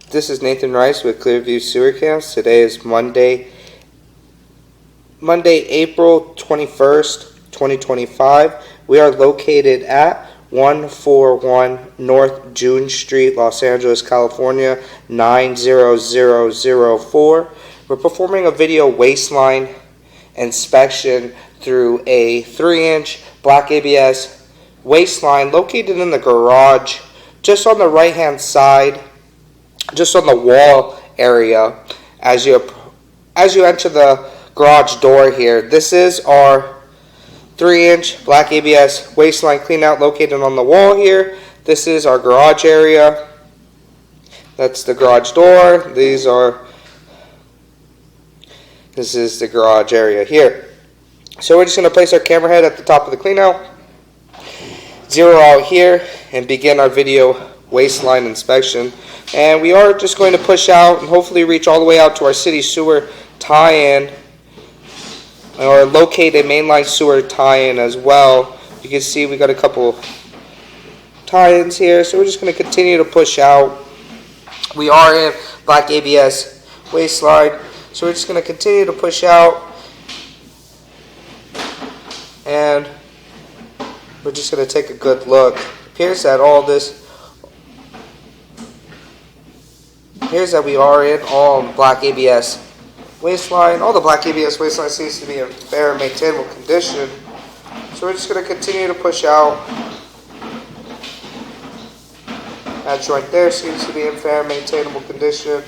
This is Nathan Rice with Clearview Sewer Cams. Today is Monday, April 21st, 2025. We are located at 141 North June Street, Los Angeles, California, 90004. We're performing a video waistline inspection through a 3-inch black ABS waistline located in the garage, just on the right-hand side, just on the wall area as you enter the garage door here. This is our 3-inch black ABS waistline cleanout located on the wall here. This is our garage area. That's the garage door. This is the garage area here. So we're just going to place our camera head at the top of the cleanout, zero out here, and begin our video waistline inspection. And we are just going to push out and hopefully reach all the way out to our city sewer tie-in, or located mainline sewer tie-in as well. You can see we got a couple tie-ins here, so we're just going to continue to push out. We are in black ABS waistline, so we're just going to continue to push out, and we're just going to take a good look. It appears that we are in all black ABS waistline. All the black ABS waistline seems to be in fair and maintainable condition. So we're just going to continue to push out. That joint there seems to be in fair and maintainable condition.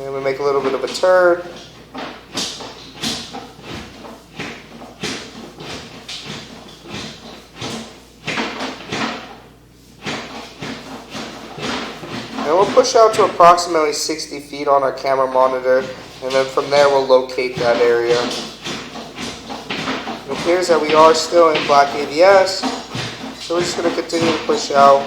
And we make a little bit of a turn. And we'll push out to approximately 60 feet on our camera monitor, and then from there we'll locate that area. It appears that we are still in black ABS, so we're just going to continue to push out.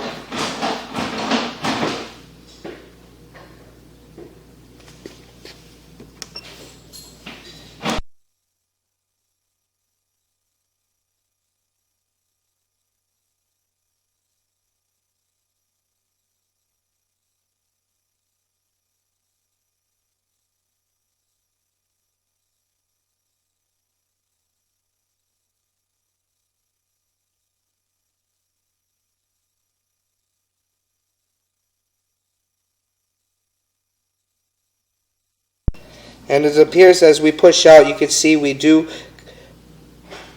And it appears as we push out, you can see we do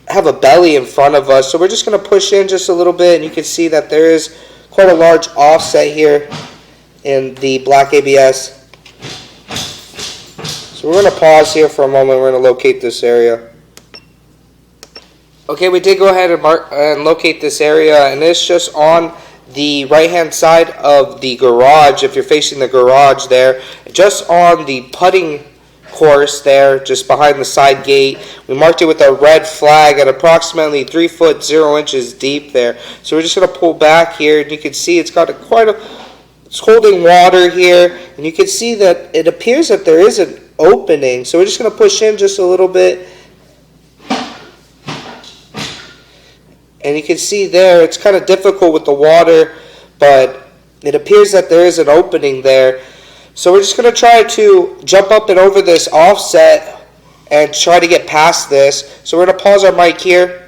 have a belly in front of us. So we're just going to push in just a little bit, and you can see that there is quite a large offset here in the black ABS. So we're going to pause here for a moment. We're going to locate this area. Okay, we did go ahead and locate this area, and it's just on the right-hand side of the garage. If you're facing the garage there, just on the putting course there, just behind the side gate. We marked it with a red flag at approximately 3 foot 0 inches deep there. So we're just going to pull back here, and you can see it's holding water here, and you can see that it appears that there is an opening. So we're just going to push in just a little bit, and you can see there it's kind of difficult with the water, but it appears that there is an opening there. So we're just going to try to jump up and over this offset and try to get past this. So we're going to pause our mic here.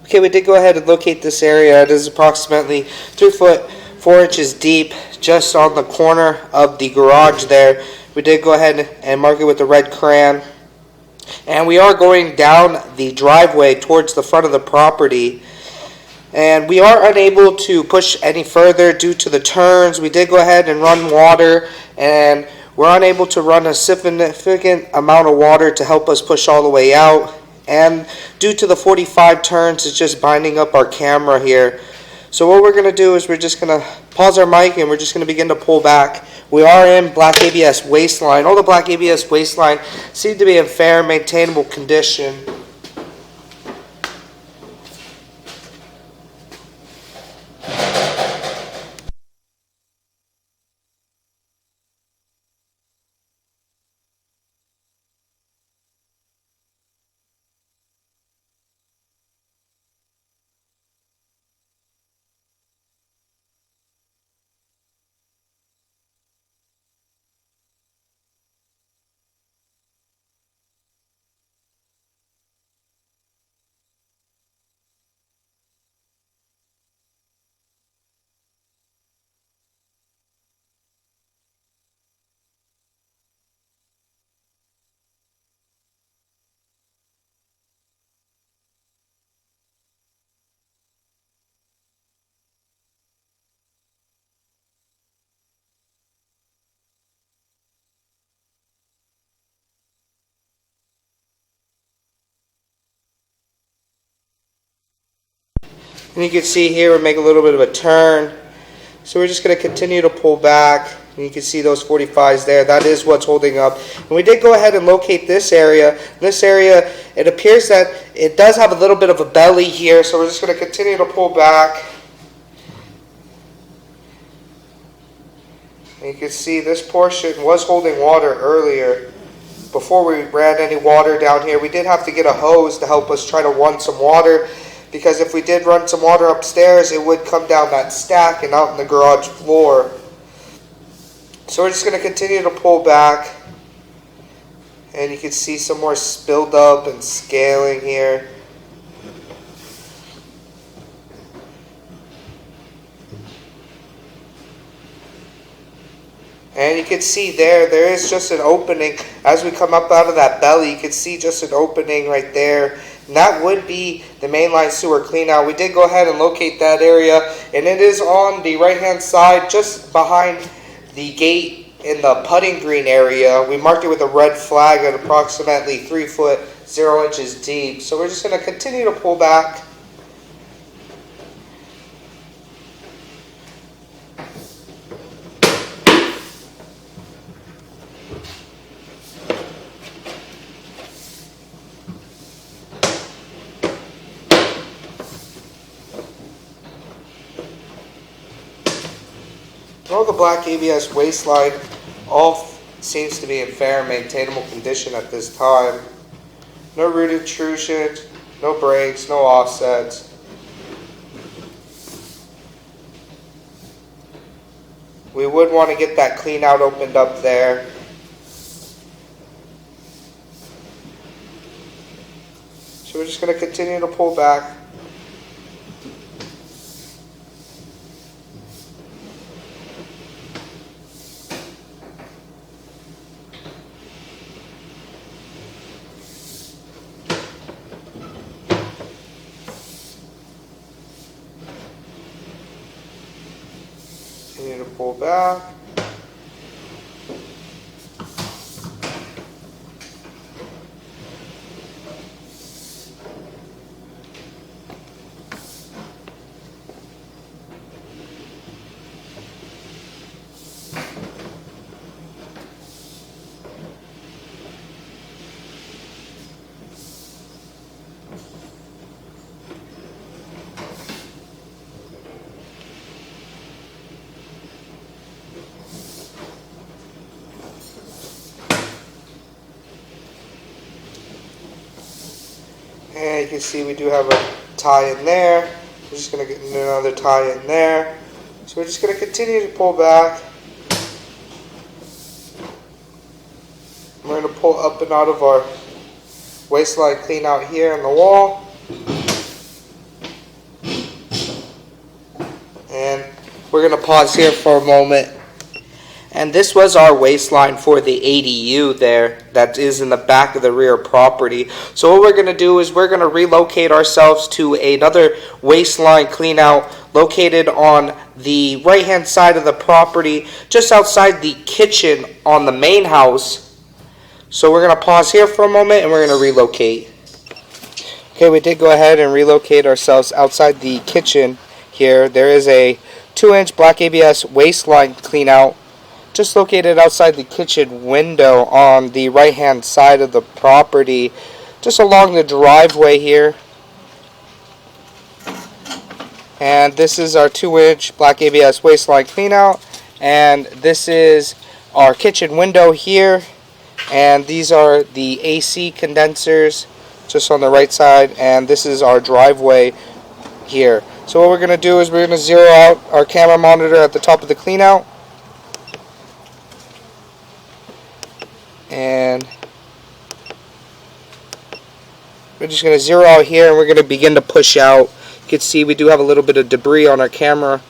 Okay, we did go ahead and locate this area. It is approximately 3 foot 4 inches deep, just on the corner of the garage there. We did go ahead and mark it with a red crayon. And we are going down the driveway towards the front of the property. And we are unable to push any further due to the turns. We did go ahead and run water, and we're unable to run a significant amount of water to help us push all the way out. And due to the 45 turns, it's just binding up our camera here. So what we're going to do is we're just going to pause our mic and we're just going to begin to pull back. We are in black ABS waistline. All the black ABS waistline seem to be in fair, maintainable condition. And you can see here we make a little bit of a turn. So we're just going to continue to pull back. And you can see those 45s there. That is what's holding up. And we did go ahead and locate this area. This area, it appears that it does have a little bit of a belly here. So we're just going to continue to pull back. And you can see this portion was holding water earlier. Before we ran any water down here, we did have to get a hose to help us try to run some water. Because if we did run some water upstairs, it would come down that stack and out in the garage floor. So we're just going to continue to pull back. And you can see some more spilled up and scaling here. And you can see there is just an opening. As we come up out of that belly, you can see just an opening right there. And that would be the mainline sewer cleanout. We did go ahead and locate that area, and it is on the right-hand side, just behind the gate in the putting green area. We marked it with a red flag at approximately 3 foot 0 inches deep. So we're just going to continue to pull back. All the black ABS waistline all seems to be in fair and maintainable condition at this time. No root intrusion, no breaks, no offsets. We would want to get that clean out opened up there. So we're just going to continue to pull back. Continue to pull back. And you can see we do have a tie in there. We're just going to get another tie in there. So we're just going to continue to pull back. We're going to pull up and out of our waistline clean out here in the wall. we're going to pause here for a moment. And this was our waistline for the ADU there that is in the back of the rear property. So what we're going to do is we're going to relocate ourselves to another waistline clean out located on the right hand side of the property just outside the kitchen on the main house. So we're going to pause here for a moment and we're going to relocate. Okay, we did go ahead and relocate ourselves outside the kitchen here. There is a 2-inch black ABS waistline clean out just located outside the kitchen window on the right hand side of the property, just along the driveway here. And this is our 2-inch black ABS waistline clean out, and this is our kitchen window here, and these are the AC condensers just on the right side, and this is our driveway here. So what we're going to do is we're going to zero out our camera monitor at the top of the clean out. And we're just going to zero out here and we're going to begin to push out. You can see we do have a little bit of debris on our camera,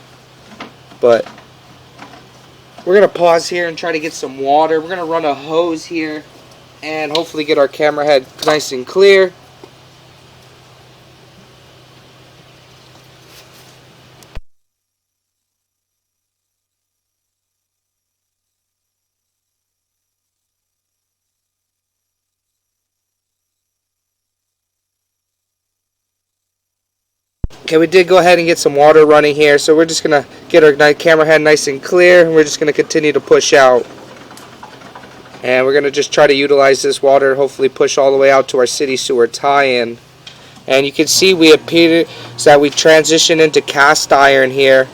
but we're going to pause here and try to get some water. We're going to run a hose here and hopefully get our camera head nice and clear. Okay, we did go ahead and get some water running here, so we're just going to get our camera head nice and clear, and we're just going to continue to push out. And we're going to just try to utilize this water and hopefully push all the way out to our city sewer tie-in. And you can see we appeared that we transitioned into cast iron here.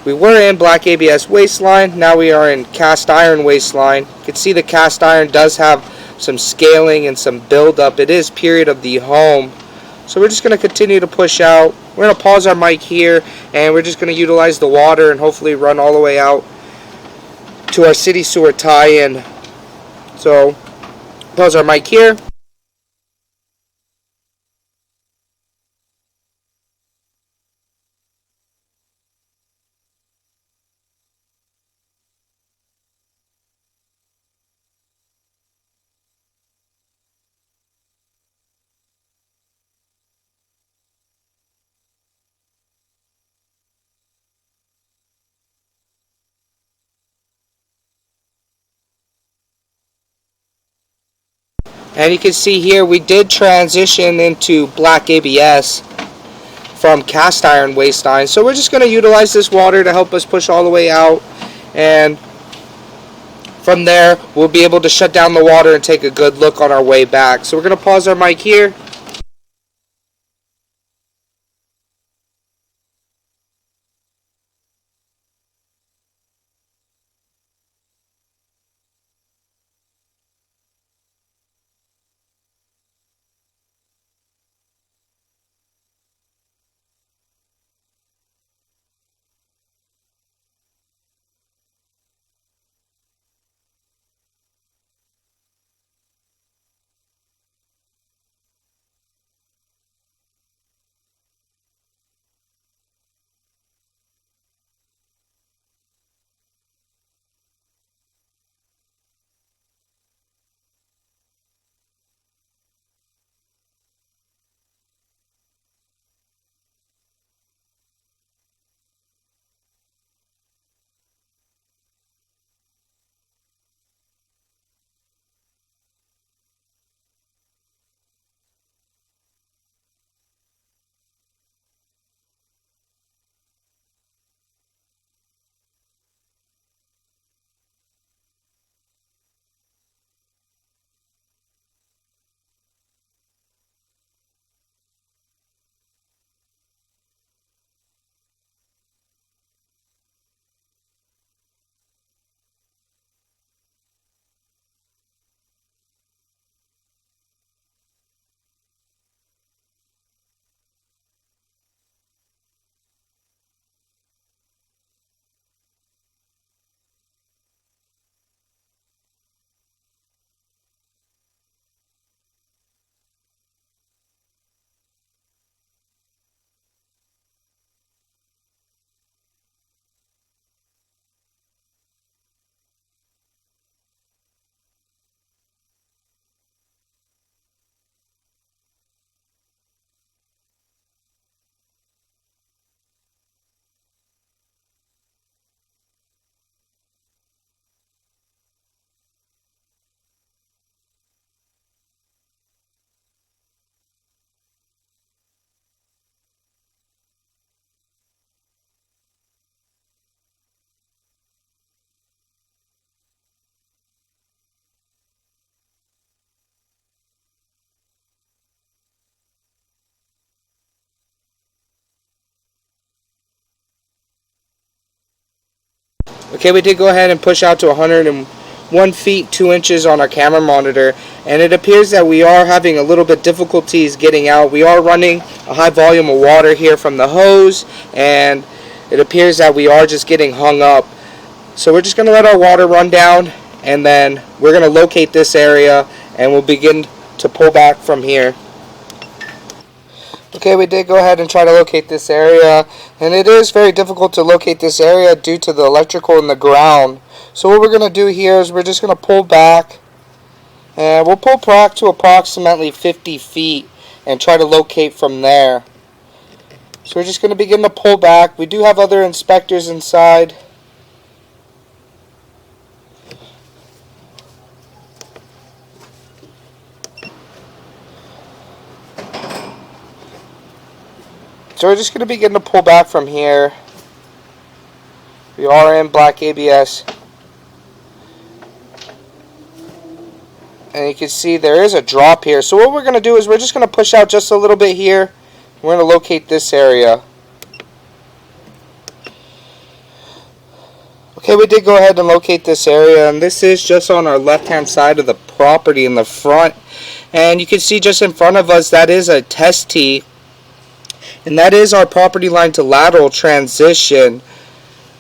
We were in black ABS waistline, now we are in cast iron waistline. You can see the cast iron does have some scaling and some buildup. It is period of the home. So we're just going to continue to push out. We're going to pause our mic here, and we're just going to utilize the water and hopefully run all the way out to our city sewer tie-in. So, pause our mic here. And you can see here we did transition into black ABS from cast iron waistline. So we're just going to utilize this water to help us push all the way out. And from there, we'll be able to shut down the water and take a good look on our way back. So we're going to pause our mic here. Okay, we did go ahead and push out to 101 feet 2 inches on our camera monitor, and it appears that we are having a little bit difficulties getting out. We are running a high volume of water here from the hose, and it appears that we are just getting hung up. So we're just going to let our water run down, and then we're going to locate this area, and we'll begin to pull back from here. Okay, we did go ahead and try to locate this area, and it is very difficult to locate this area due to the electrical in the ground. So what we're going to do here is we're just going to pull back, and we'll pull back to approximately 50 feet and try to locate from there. So we're just going to begin to pull back. We do have other inspectors inside. So we're just going to begin to pull back from here. We are in black ABS. And you can see there is a drop here. So what we're going to do is we're just going to push out just a little bit here. We're going to locate this area. Okay, we did go ahead and locate this area. And this is just on our left-hand side of the property in the front. And you can see just in front of us that is a test tee. And that is our property line to lateral transition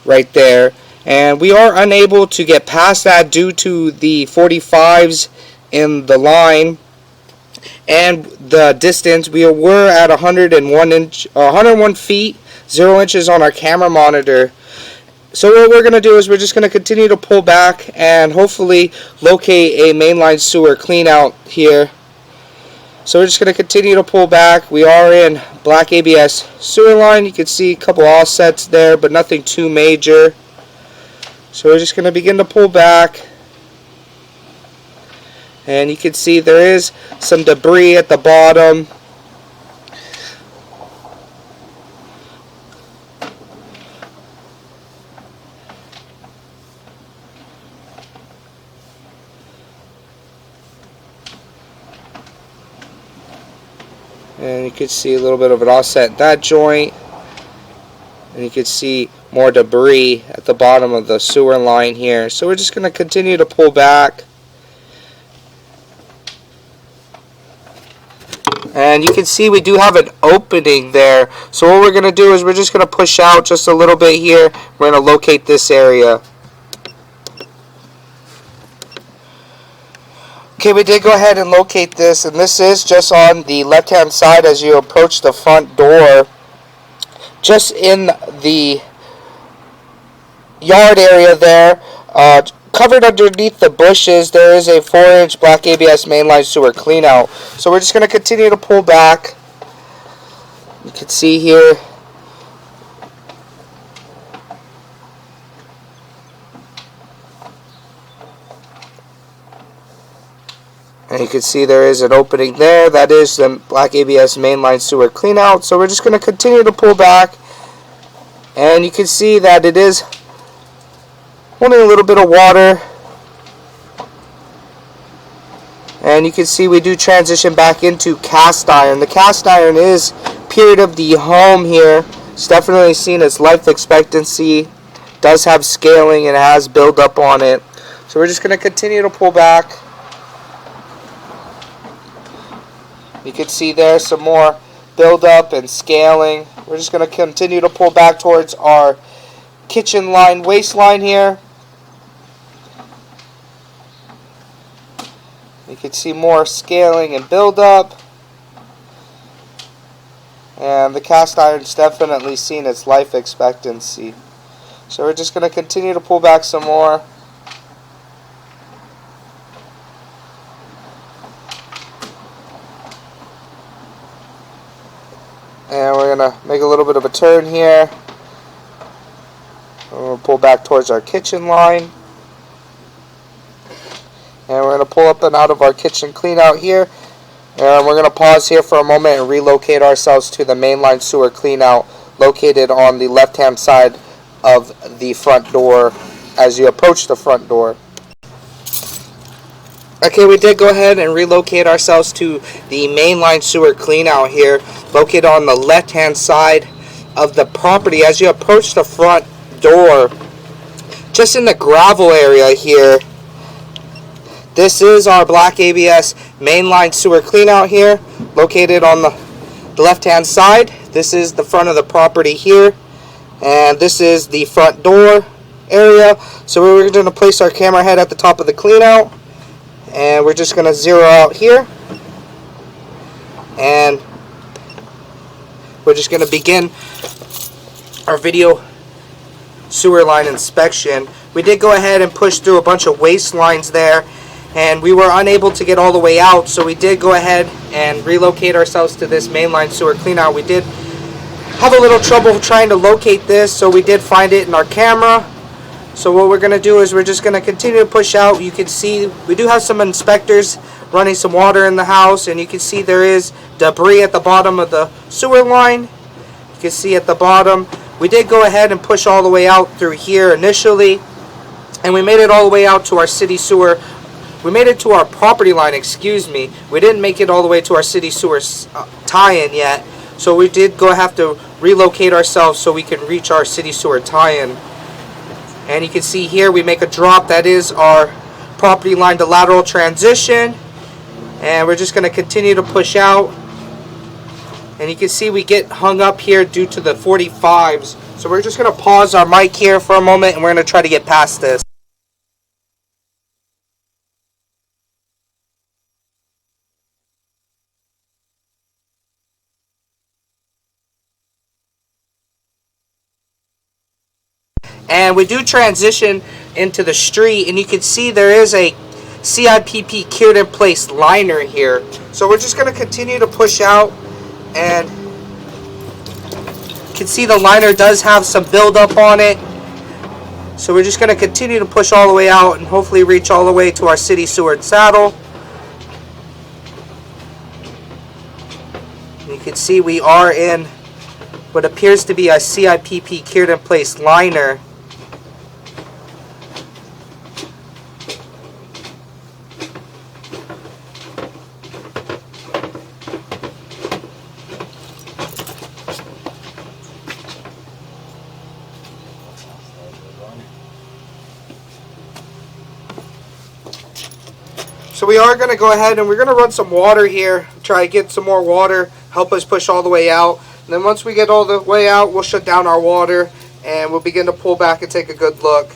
right there. And we are unable to get past that due to the 45s in the line and the distance. We were at 101 feet, 0 inches on our camera monitor. So what we're going to do is we're just going to continue to pull back and hopefully locate a mainline sewer clean out here. So we're just going to continue to pull back. We are in black ABS sewer line. You can see a couple offsets there, but nothing too major. So we're just going to begin to pull back. And you can see there is some debris at the bottom. And you can see a little bit of an offset at that joint. And you can see more debris at the bottom of the sewer line here. So we're just going to continue to pull back. And you can see we do have an opening there. So what we're going to do is we're just going to push out just a little bit here. We're going to locate this area. Okay, we did go ahead and locate this, and this is just on the left-hand side as you approach the front door. Just in the yard area there, covered underneath the bushes, there is a 4-inch black ABS mainline sewer cleanout. So we're just going to continue to pull back. You can see here. And you can see there is an opening there. That is the black ABS mainline sewer cleanout. So we're just going to continue to pull back. And you can see that it is holding a little bit of water. And you can see we do transition back into cast iron. The cast iron is period of the home here. It's definitely seen its life expectancy. Does have scaling and has buildup on it. So we're just going to continue to pull back. You can see there some more buildup and scaling. We're just going to continue to pull back towards our kitchen line waistline here. You can see more scaling and buildup. And the cast iron's definitely seen its life expectancy. So we're just going to continue to pull back some more. And we're going to make a little bit of a turn here. We'll pull back towards our kitchen line. And we're going to pull up and out of our kitchen clean out here. And we're going to pause here for a moment and relocate ourselves to the mainline sewer clean out located on the left hand side of the front door as you approach the front door. Okay, we did go ahead and relocate ourselves to the mainline sewer clean out here, located on the left hand side of the property. As you approach the front door, just in the gravel area here, this is our black ABS mainline sewer cleanout here, located on the left-hand side. This is the front of the property here, and this is the front door area. So we're going to place our camera head at the top of the cleanout, and we're just going to zero out here, and we're just going to begin our video sewer line inspection. We did go ahead and push through a bunch of waste lines there, and we were unable to get all the way out, so we did go ahead and relocate ourselves to this mainline sewer cleanout. We did have a little trouble trying to locate this, so we did find it in our camera. So what we're going to do is we're just going to continue to push out. You can see we do have some inspectors running some water in the house, and you can see there is debris at the bottom of the sewer line. You can see at the bottom. We did go ahead and push all the way out through here initially, and we made it all the way out to our city sewer. We made it to our property line, excuse me. We didn't make it all the way to our city sewer tie-in yet, so we did have to relocate ourselves so we can reach our city sewer tie-in. And you can see here we make a drop. That is our property line to lateral transition, and we're just going to continue to push out. And you can see we get hung up here due to the 45s. So we're just going to pause our mic here for a moment, and we're going to try to get past this. And we do transition into the street, and you can see there is a CIPP cured in place liner here. So we're just going to continue to push out, and you can see the liner does have some buildup on it. So we're just going to continue to push all the way out and hopefully reach all the way to our city sewer saddle. And you can see we are in what appears to be a CIPP cured in place liner. So we are going to go ahead and we're going to run some water here, try to get some more water, help us push all the way out. And then once we get all the way out, we'll shut down our water and we'll begin to pull back and take a good look.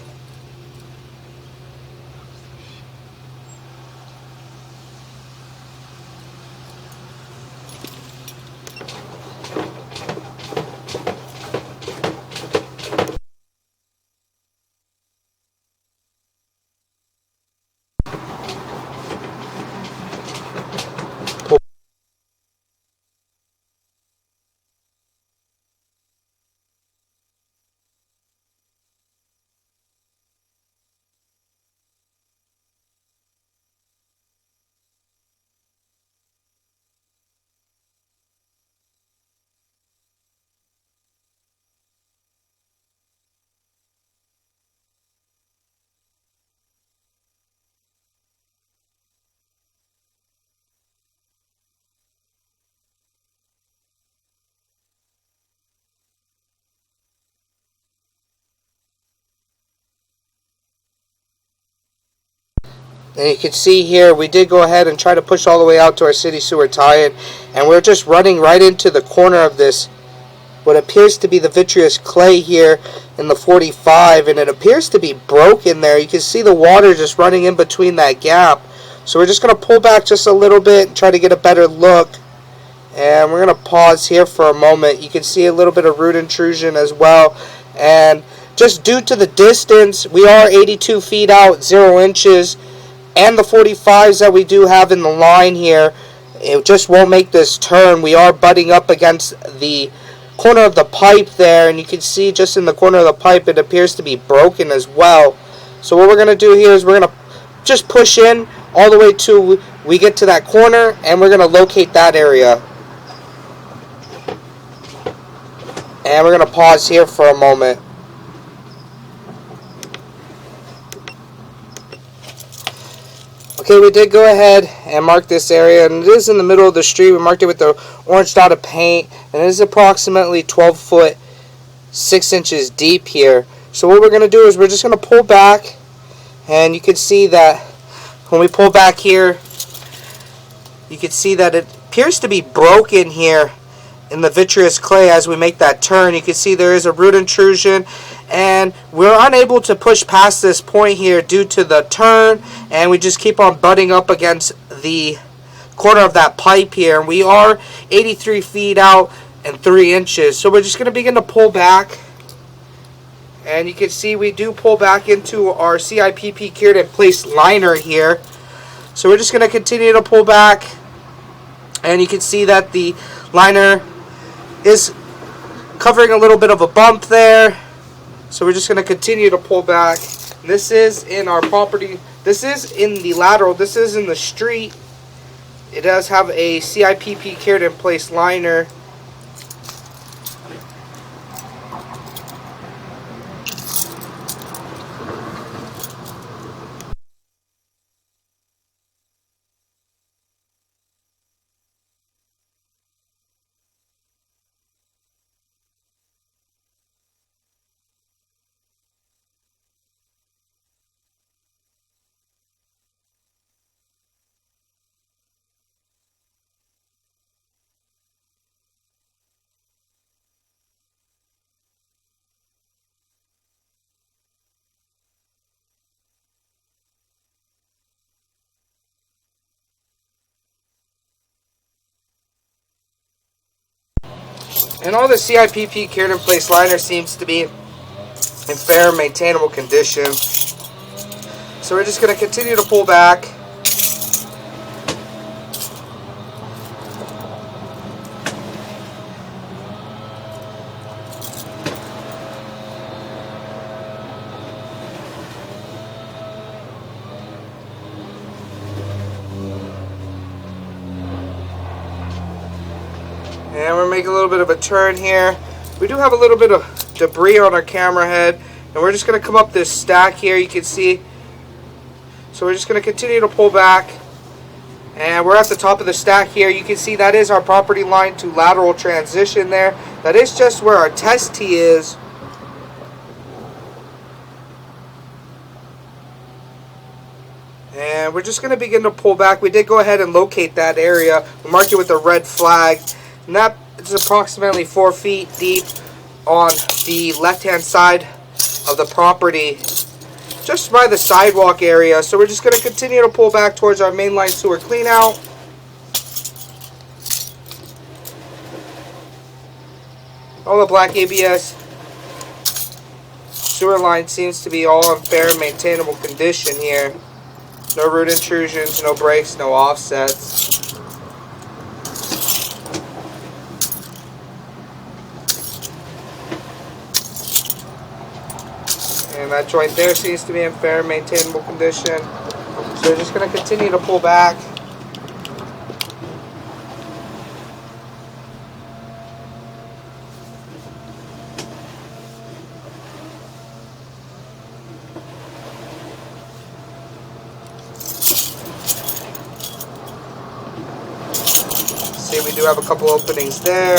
And you can see here we did go ahead and try to push all the way out to our city sewer tie-in, and we're just running right into the corner of this, what appears to be the vitreous clay here in the 45, and it appears to be broken there. You can see the water just running in between that gap. So we're just going to pull back just a little bit and try to get a better look. And we're going to pause here for a moment. You can see a little bit of root intrusion as well. And just due to the distance, we are 82 feet out, 0 inches. And the 45s that we do have in the line here, it just won't make this turn. We are butting up against the corner of the pipe there, and you can see just in the corner of the pipe it appears to be broken as well. So what we're going to do here is we're going to just push in all the way till we get to that corner, and we're going to locate that area. And we're going to pause here for a moment. Okay, we did go ahead and mark this area, and it is in the middle of the street. We marked it with the orange dot of paint, and it is approximately 12 foot 6 inches deep here. So what we're going to do is we're just going to pull back, and you can see that when we pull back here, you can see that it appears to be broken here in the vitreous clay as we make that turn. You can see there is a root intrusion, and we're unable to push past this point here due to the turn, and we just keep on butting up against the corner of that pipe here. And we are 83 feet out and 3 inches. So we're just going to begin to pull back, and you can see we do pull back into our CIPP cured in place liner here. So we're just going to continue to pull back, and you can see that the liner is covering a little bit of a bump there. So we're just going to continue to pull back. This is in our property. This is in the lateral. This is in the street. It does have a CIPP cured in place liner. And all the CIPP cured in place liner seems to be in fair and maintainable condition. So we're just going to continue to pull back. And we're making a little bit of a turn here. We do have a little bit of debris on our camera head, and we're just going to come up this stack here, you can see. So we're just going to continue to pull back, and we're at the top of the stack here. You can see that is our property line to lateral transition there. That is just where our test tee is. And we're just going to begin to pull back. We did go ahead and locate that area. We marked it with a red flag. And that is approximately 4 feet deep on the left-hand side of the property, just by the sidewalk area. So we're just going to continue to pull back towards our mainline sewer cleanout. All the black ABS sewer line seems to be all in fair and maintainable condition here. No root intrusions, no breaks, no offsets. And that joint there seems to be in fair and maintainable condition. So we're just going to continue to pull back. See, we do have a couple openings there.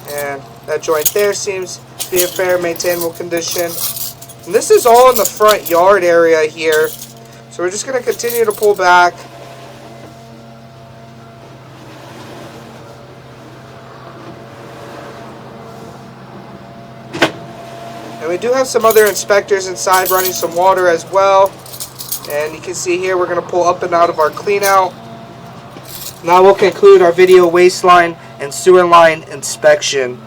And that joint there seems to be in fair and maintainable condition. And this is all in the front yard area here. So we're just going to continue to pull back. And we do have some other inspectors inside running some water as well. And you can see here we're going to pull up and out of our clean out. Now we'll conclude our video waste line and sewer line inspection.